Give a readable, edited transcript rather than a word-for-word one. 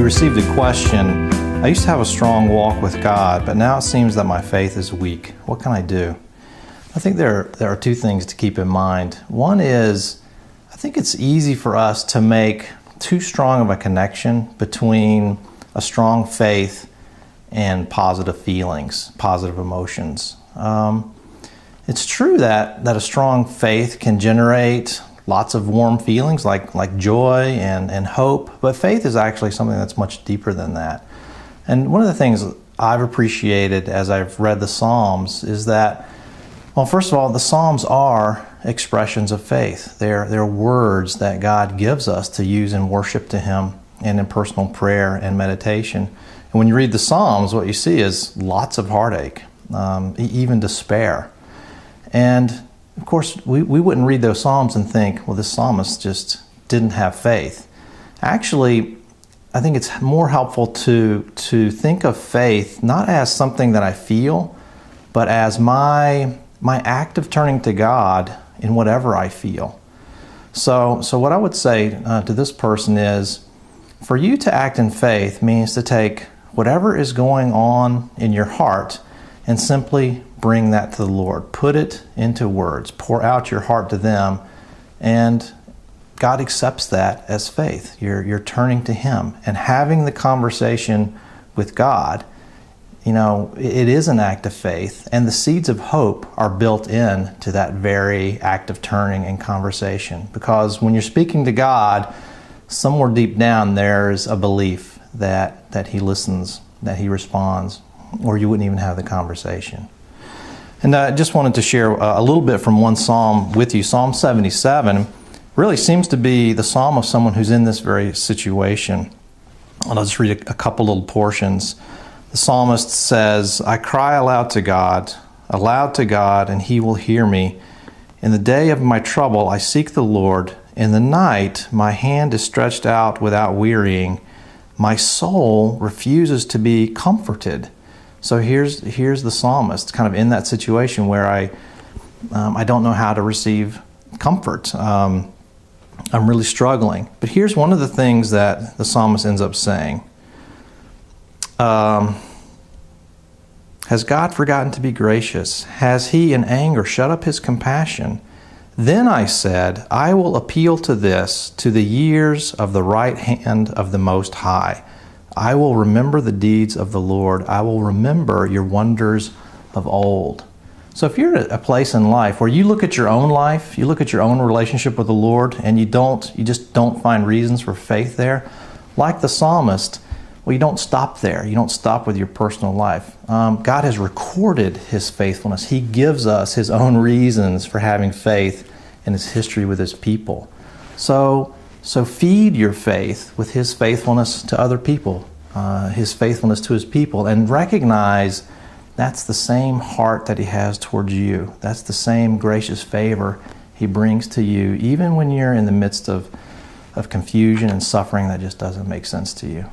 received a question. I used to have a strong walk with God, but now it seems that my faith is weak. What can I do? I think there are two things to keep in mind. One is, I think it's easy for us to make too strong of a connection between a strong faith and positive feelings, positive emotions. It's true that a strong faith can generate lots of warm feelings like joy and hope, but faith is actually something that's much deeper than that. And one of the things I've appreciated as I've read the Psalms is that, well, first of all, the Psalms are expressions of faith. They're words that God gives us to use in worship to Him and in personal prayer and meditation. And when you read the Psalms, what you see is lots of heartache, even despair. And of course, we wouldn't read those Psalms and think, well, this psalmist just didn't have faith. Actually, I think it's more helpful to think of faith not as something that I feel, but as my act of turning to God in whatever I feel. So what I would say to this person is, for you to act in faith means to take whatever is going on in your heart and simply bring that to the Lord. Put it into words. Pour out your heart to them, and God accepts that as faith. You're turning to Him and having the conversation with God. You know, it is an act of faith, and the seeds of hope are built in to that very act of turning and conversation. Because when you're speaking to God, somewhere deep down there's a belief that He listens, that He responds, or you wouldn't even have the conversation. And I just wanted to share a little bit from one psalm with you. Psalm 77 really seems to be the psalm of someone who's in this very situation. And I'll just read a couple little portions. The psalmist says, "I cry aloud to God, and He will hear me. In the day of my trouble I seek the Lord. In the night my hand is stretched out without wearying. My soul refuses to be comforted." So here's the psalmist kind of in that situation where I don't know how to receive comfort. I'm really struggling. But here's one of the things that the psalmist ends up saying. Has God forgotten to be gracious? Has He in anger shut up His compassion? Then I said, I will appeal to the years of the right hand of the Most High. I will remember the deeds of the Lord. I will remember your wonders of old. So if you're at a place in life where you look at your own life, you look at your own relationship with the Lord, and you just don't find reasons for faith there, like the psalmist, well, you don't stop there. You don't stop with your personal life. God has recorded His faithfulness. He gives us His own reasons for having faith in His history with His people. So feed your faith with His faithfulness to other people, His faithfulness to His people, and recognize that's the same heart that He has towards you. That's the same gracious favor He brings to you, even when you're in the midst of confusion and suffering that just doesn't make sense to you.